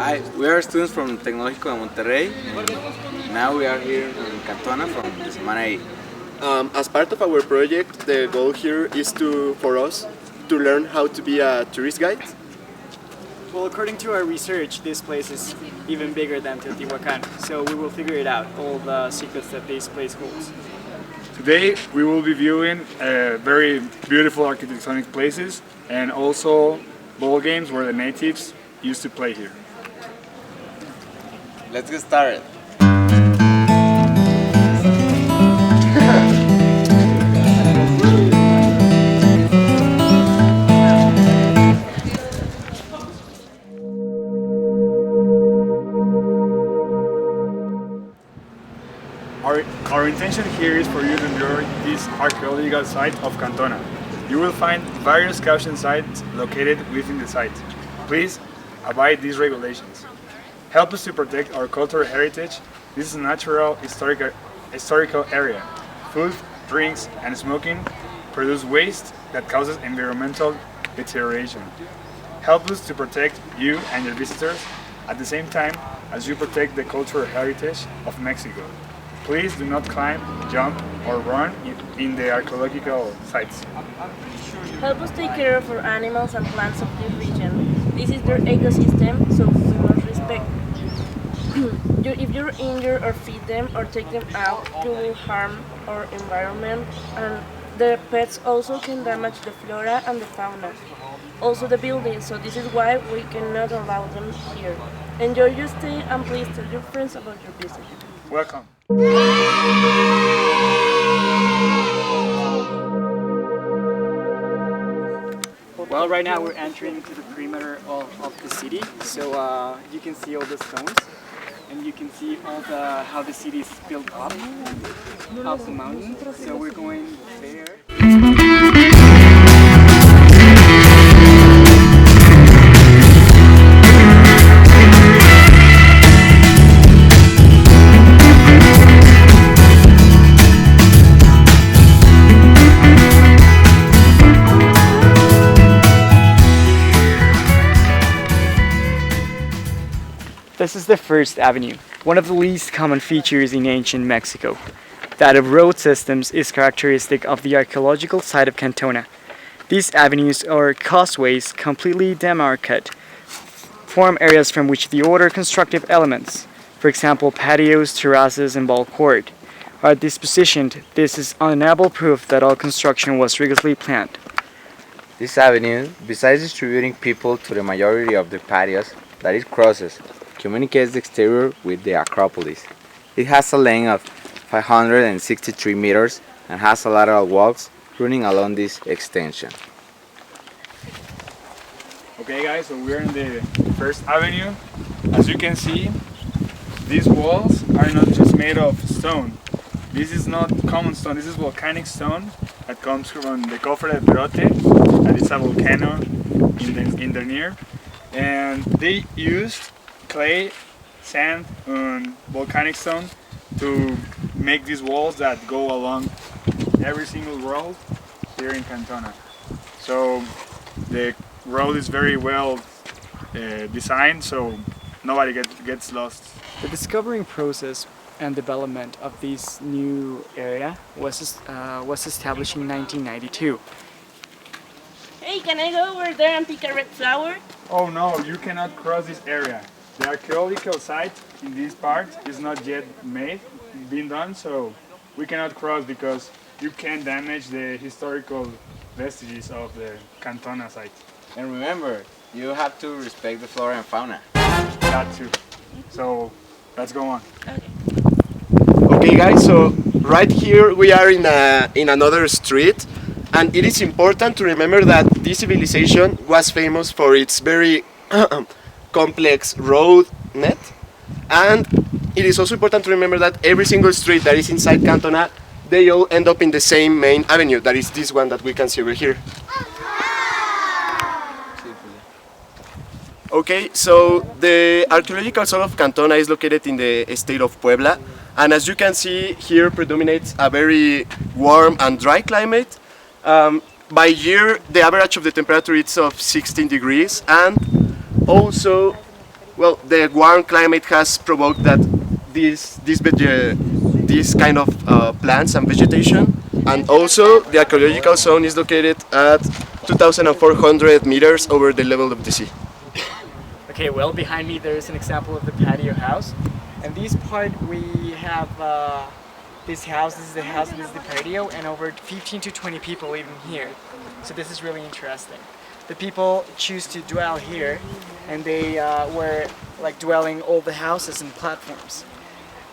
Hi, we are students from Tecnológico de Monterrey, and now we are here in Cantona from the Semana 8. As part of our project, the goal here is for us to learn how to be a tourist guide. Well, according to our research, this place is even bigger than Teotihuacan, so we will figure it out, all the secrets that this place holds. Today we will be viewing very beautiful architectonic places and also ball games where the natives used to play here. Let's get started. Our intention here is for you to enjoy this archaeological site of Cantona. You will find various caution sites located within the site. Please abide these regulations. Help us to protect our cultural heritage. This is a natural historical area. Food, drinks, and smoking produce waste that causes environmental deterioration. Help us to protect you and your visitors at the same time as you protect the cultural heritage of Mexico. Please do not climb, jump, or run in the archaeological sites. Help us take care of our animals and plants of this region. This is their ecosystem, so we must respect. If you injure or feed them or take them out, you will harm our environment, and the pets also can damage the flora and the fauna. Also the buildings, so this is why we cannot allow them here. Enjoy your stay and please tell your friends about your visit. Welcome. Well, right now we're entering into the perimeter of the city, so you can see all the stones, and you can see how the city is built up the mountain. So we're going there. This is the First Avenue, one of the least common features in ancient Mexico. That of road systems is characteristic of the archaeological site of Cantona. These avenues or causeways completely demarcate, form areas from which the older constructive elements, for example patios, terraces, and ball court, are dispositioned. This is undeniable proof that all construction was rigorously planned. This avenue, besides distributing people to the majority of the patios that it crosses, communicates the exterior with the Acropolis. It has a length of 563 meters and has a lateral walks running along this extension. Okay guys, so we're in the First Avenue. As you can see, these walls are not just made of stone. This is not common stone, this is volcanic stone that comes from the Cofre de Perote, that is a volcano in the near. And they used clay, sand, and volcanic stone to make these walls that go along every single road here in Cantona. So the road is very well designed, so nobody gets lost. The discovering process and development of this new area was established in 1992. Hey, can I go over there and pick a red flower? Oh no, you cannot cross this area. The archaeological site in this part is not yet been done, so we cannot cross because you can damage the historical vestiges of the Cantona site. And remember, you have to respect the flora and fauna. That too. So let's go on. Okay guys, so right here we are in another street, and it is important to remember that this civilization was famous for its very complex road net, and it is also important to remember that every single street that is inside Cantona, they all end up in the same main avenue, that is this one that we can see over here. Okay, so the archaeological site of Cantona is located in the state of Puebla, and as you can see here predominates a very warm and dry climate. By year the average of the temperature is of 16 degrees, and also well, the warm climate has provoked that this kind of plants and vegetation, and also the archaeological zone is located at 2,400 meters over the level of the sea. Okay, well, behind me there is an example of the patio house, and this part we have this house. This is the house. This is the patio, and over 15 to 20 people live in here. So this is really interesting. The people choose to dwell here, and they were like dwelling all the houses and platforms.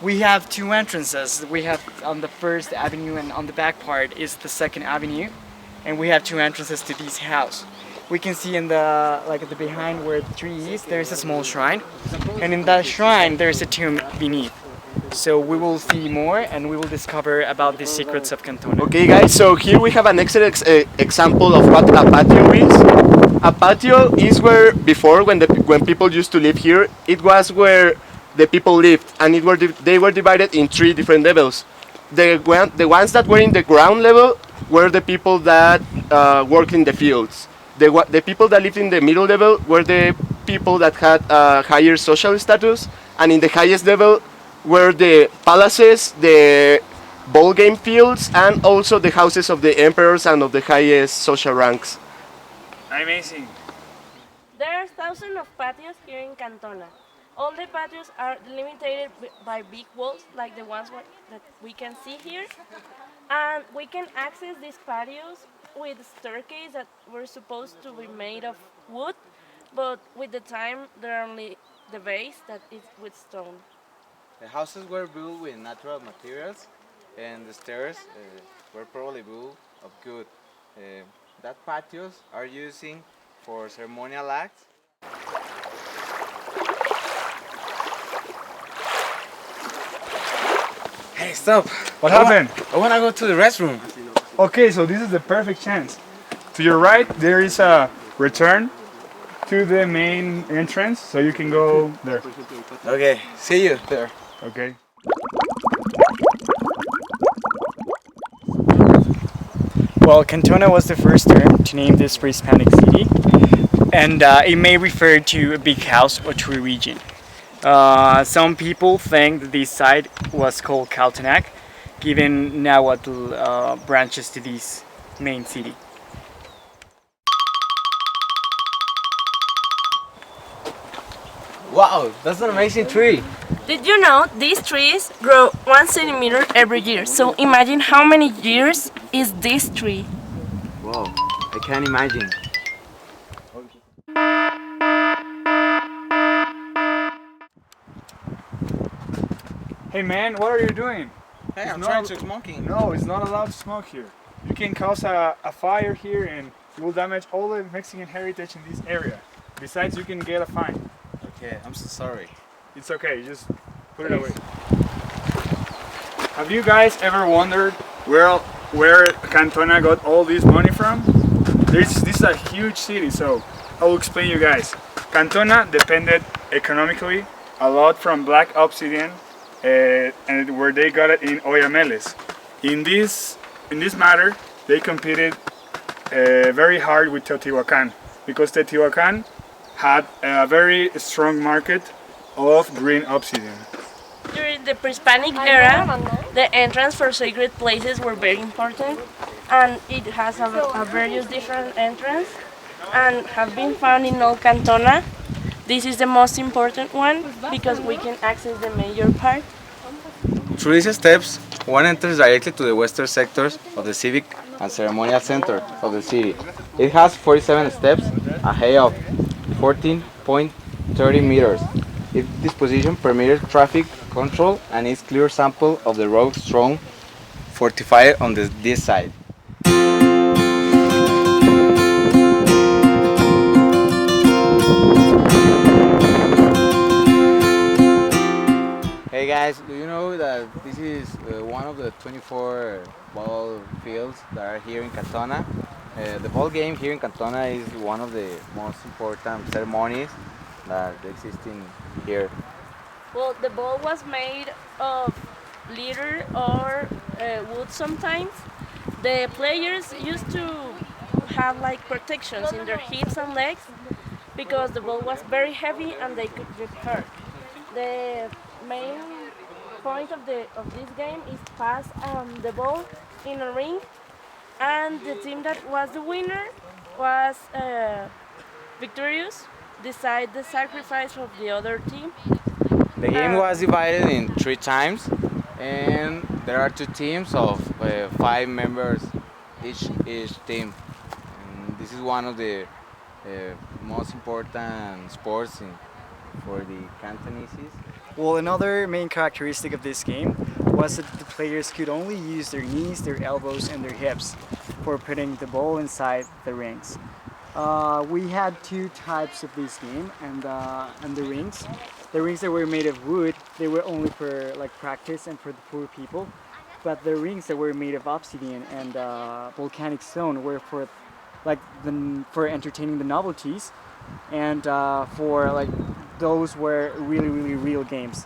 We have two entrances. We have on the first avenue, and on the back part is the second avenue, and we have two entrances to this house. We can see in the at the behind where the tree is, there is a small shrine, and in that shrine there is a tomb beneath. So we will see more, and we will discover about the secrets of Cantona. Okay, guys, so here we have an excellent example of what a patio is. A patio is where before, when people used to live here, it was where the people lived, and they were divided in three different levels. The ones that were in the ground level were the people that worked in the fields. The people that lived in the middle level were the people that had higher social status, and in the highest level were the palaces, the ball game fields, and also the houses of the emperors and of the highest social ranks. Amazing. There are thousands of patios here in Cantona. All the patios are delimited by big walls like the ones that we can see here. And we can access these patios with staircases that were supposed to be made of wood, but with the time they're only the base that is with stone. The houses were built with natural materials, and the stairs were probably built of wood. That patios are using for ceremonial acts. Hey, stop! What happened? I wanna go to the restroom. Okay, so this is the perfect chance. To your right, there is a return to the main entrance, so you can go there. Okay, see you there. Okay. Well, Cantona was the first term to name this pre-Hispanic city, and it may refer to a big house or tree region. Some people think that this site was called Caltanac, given Nahuatl branches to this main city. Wow, that's an amazing tree. Did you know these trees grow 1 centimeter every year? So imagine how many years is this tree. Wow, I can't imagine. Hey man, what are you doing? Hey, It's I'm not- trying to smoking. No, it's not allowed to smoke here. You can cause a fire here and you will damage all the Mexican heritage in this area. Besides, you can get a fine. Okay, I'm so sorry. It's okay, just put it away. Have you guys ever wondered where Cantona got all this money from? This is a huge city, so I will explain you guys. Cantona depended economically a lot from black obsidian, and where they got it in Oyameles. In this matter, they competed very hard with Teotihuacan, because Teotihuacan had a very strong market of green obsidian. During the pre-Hispanic era, the entrance for sacred places were very important, and it has a various different entrance and have been found in all Cantona. This is the most important one because we can access the major part. Through these steps, one enters directly to the western sectors of the civic and ceremonial center of the city. It has 47 steps, a height of 14.30 meters. Its disposition permitted traffic control and is clear sample of the road strong fortified on this side. Hey guys, do you know that this is one of the 24 ball fields that are here in Cantona? The ball game here in Cantona is one of the most important ceremonies that exist in here. Well, the ball was made of leather or wood sometimes. The players used to have like protections in their hips and legs, because the ball was very heavy and they could get hurt. The main point of this game is pass the ball in a ring, and the team that was the winner was victorious. Decide the sacrifice of the other team. The game was divided in 3 times, and there are 2 teams of 5 members each team. And this is one of the most important sports for the Cantonese. Well, another main characteristic of this game was that the players could only use their knees, their elbows, and their hips for putting the ball inside the rings. We had 2 types of this game, and the rings. The rings that were made of wood, they were only for like practice and for the poor people. But the rings that were made of obsidian and volcanic stone were for for entertaining the novelties, and for like those were really real games.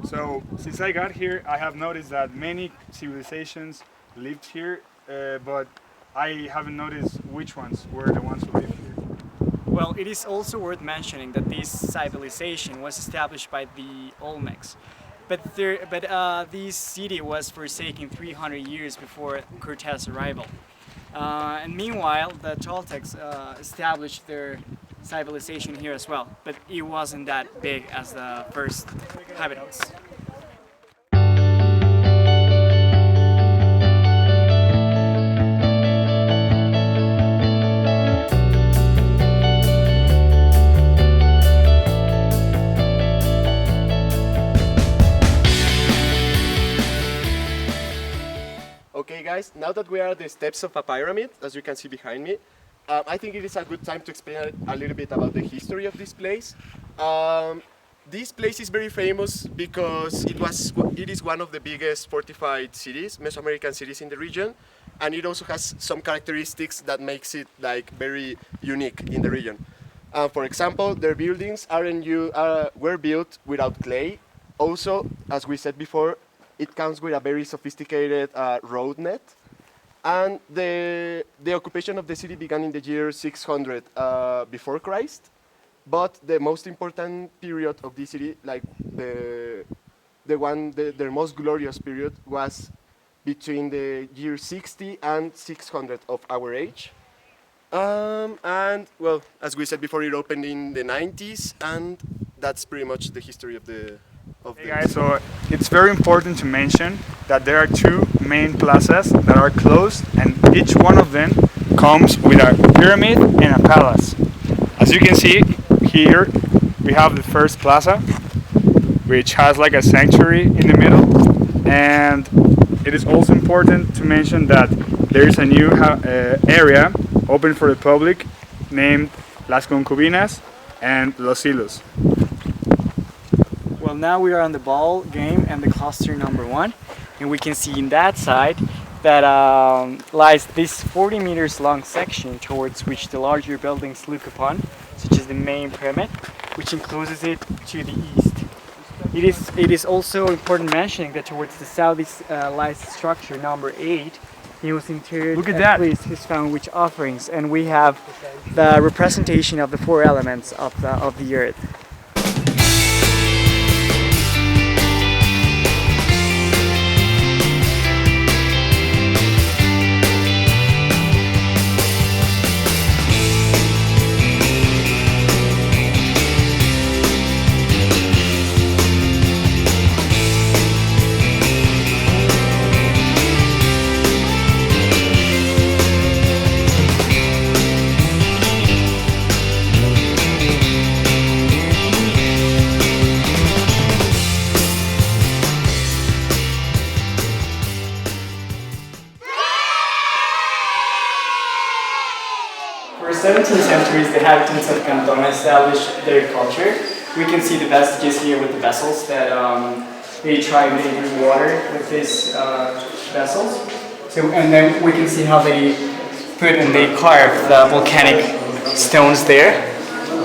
So, since I got here, I have noticed that many civilizations lived here, but I haven't noticed which ones were the ones who lived here. Well, it is also worth mentioning that this civilization was established by the Olmecs, but this city was forsaken 300 years before Cortés' arrival. And meanwhile, the Toltecs established their civilization here as well, but it wasn't that big as the first inhabitants. Okay, guys, now that we are at the steps of a pyramid, as you can see behind me, I think it is a good time to explain a little bit about the history of this place. This place is very famous because it is one of the biggest fortified cities, Mesoamerican cities in the region, and it also has some characteristics that makes it like very unique in the region. For example, their buildings were built without clay. Also, as we said before, it comes with a very sophisticated road net. And the occupation of the city began in the year 600 before Christ. But the most important period of this city, like their most glorious period, was between the year 60 and 600 of our age. And well, as we said before, it opened in the 90s, and that's pretty much the history of the. Hey guys, so it's very important to mention that there are 2 main plazas that are closed, and each one of them comes with a pyramid and a palace. As you can see here, we have the first plaza, which has like a sanctuary in the middle, and it is also important to mention that there is a new area open for the public named Las Concubinas and Los Hilos. Well, now we are on the ball game and the cluster number 1, and we can see in that side that lies this 40 meters long section towards which the larger buildings look upon, such as the main pyramid, which encloses it to the east. It is also important mentioning that towards the southeast lies structure number 8. He was interred Look at that. Placed his found which offerings, and we have the representation of the 4 elements of the earth. For 17 centuries, the inhabitants of Cantona established their culture. We can see the vestiges here with the vessels that they try making water with these vessels. So, and then we can see how they put and they carve the volcanic stones there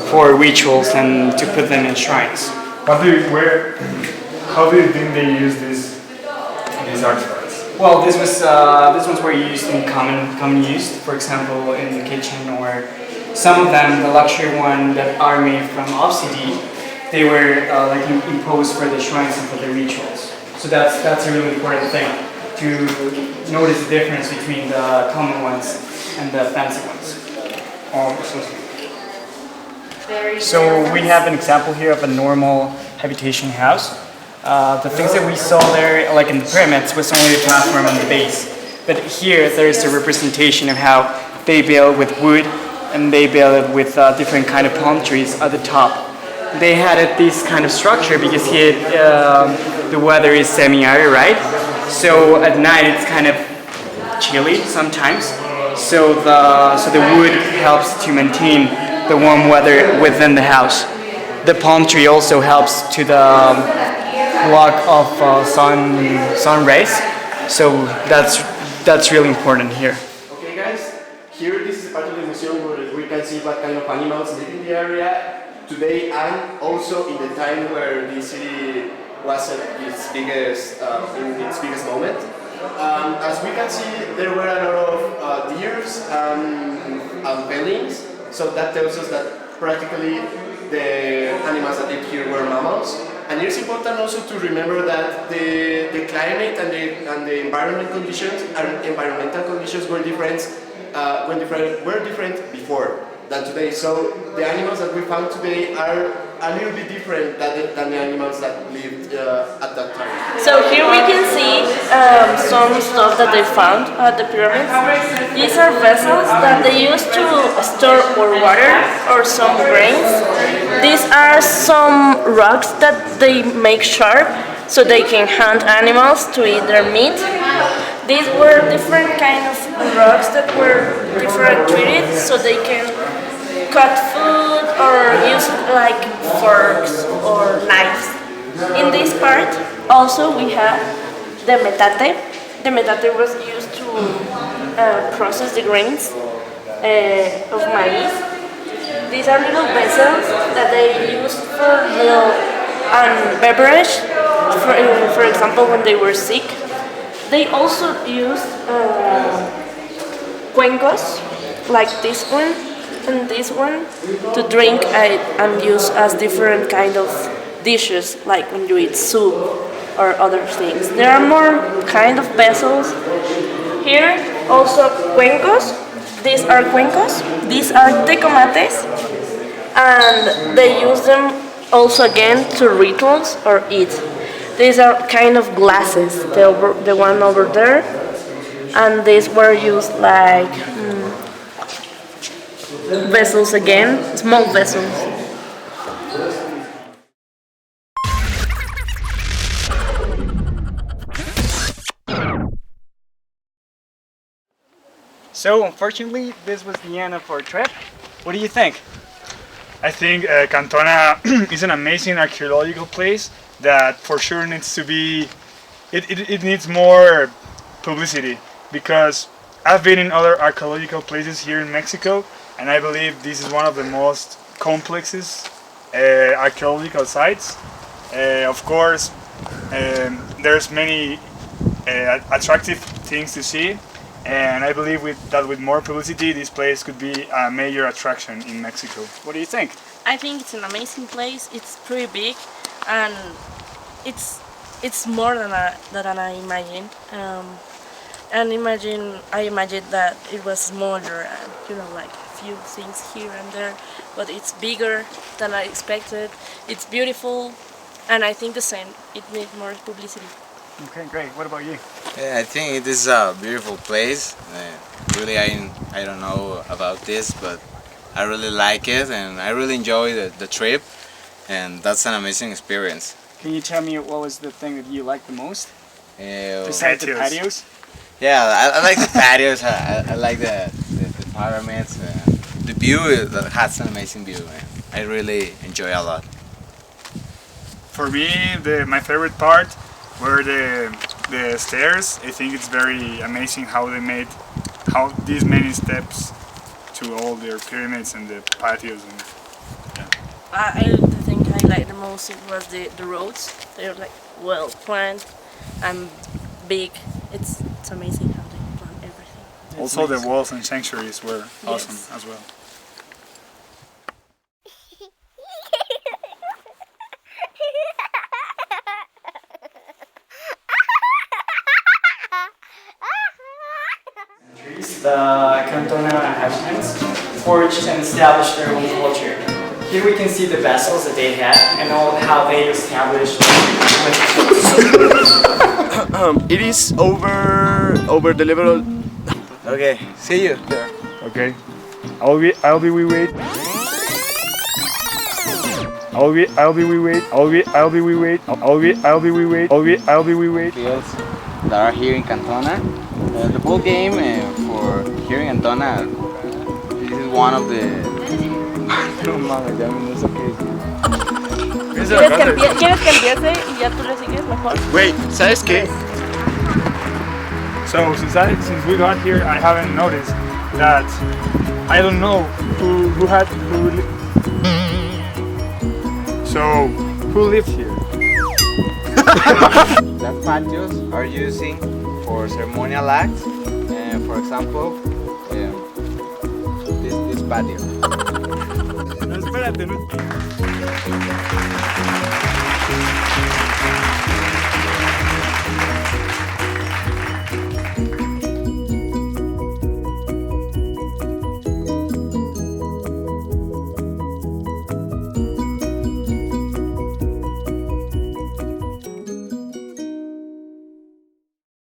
for rituals and to put them in shrines. How do you think they use these artifacts? Well, this ones were used in common use, for example, in the kitchen, or some of them, the luxury one that are made from obsidy, they were like imposed for the shrines and for the rituals. So that's a really important thing to notice the difference between the common ones and the fancy ones. So we have an example here of a normal habitation house. The things that we saw there, like in the pyramids, was only the platform and the base. But here there is a representation of how they build with wood and they build it with different kind of palm trees at the top. They had this kind of structure because here the weather is semi-arid, right? So at night it's kind of chilly sometimes. So the wood helps to maintain the warm weather within the house. The palm tree also helps to the block of sun rays. So that's really important here. Okay guys, here this is part of the museum where we can see what kind of animals live in the area today and also in the time where this city was at its biggest, in its biggest moment. As we can see, there were a lot of deers and buildings, so that tells us that practically the animals that lived here were mammals. And it's important also to remember that the climate and the environmental conditions were different before than today. So the animals that we found today are a little bit different than the animals that lived at that time. So here we can see some stuff that they found at the pyramids. These are vessels that they used to store or water or some grains. These are some rocks that they make sharp so they can hunt animals to eat their meat. These were different kind of rocks that were different treated so they can cut food or use like forks or knives. In this part also we have the metate. The metate was used to process the grains of maize. These are little vessels that they used for milk and beverage, for example when they were sick. They also used cuencos like this one and this one to drink and use as different kind of dishes, like when you eat soup or other things. There are more kind of vessels here. Also cuencos. These are cuencos. These are tecomates, and they use them also again to rituals or eat. These are kind of glasses. The one over there, and these were used like vessels again, small vessels. So unfortunately, this was the end of our trip. What do you think? I think Cantona is an amazing archaeological place that for sure needs to be, it needs more publicity, because I've been in other archaeological places here in Mexico, and I believe this is one of the most complexes archaeological sites. Of course, there's many attractive things to see, and I believe that with more publicity, this place could be a major attraction in Mexico. What do you think? I think it's an amazing place. It's pretty big, and it's more than I imagined. And I imagined that it was smaller and like a few things here and there, but it's bigger than I expected. It's beautiful, and I think the same. It needs more publicity. Okay, great. What about you? Yeah, I think it is a beautiful place. Really, I don't know about this, but I really like it, and I really enjoy the trip, and that's an amazing experience. Can you tell me what was the thing that you liked the most? Besides the Patios. patios? Yeah, I like the patios. I like the pyramids. The view that has an amazing view. I really enjoy a lot. For me, my favorite part were the stairs. I think it's very amazing how they made these many steps to all their pyramids and the patios. And The thing I liked the most was the roads. They're like well planned and big. It's it's amazing how they plan everything. Also, the walls and sanctuaries were awesome as well. The Cantona inhabitants forged and established their own culture. Here we can see the vessels that they had and all how they established. It is over the level. Okay, see you there. Okay, I'll be we wait. I'll be we wait. Fields that are here in Cantona. The ball game for here in Cantona, this is one of the... No mames, ya me no sé qué decir. ¿Quieres cambiarse y ya tú le sigues mejor? Wait, ¿sabes qué? So since we got here, I haven't noticed that I don't know who So who lived here? That patios are using for ceremonial acts, for example, this patio. No, espérate, no.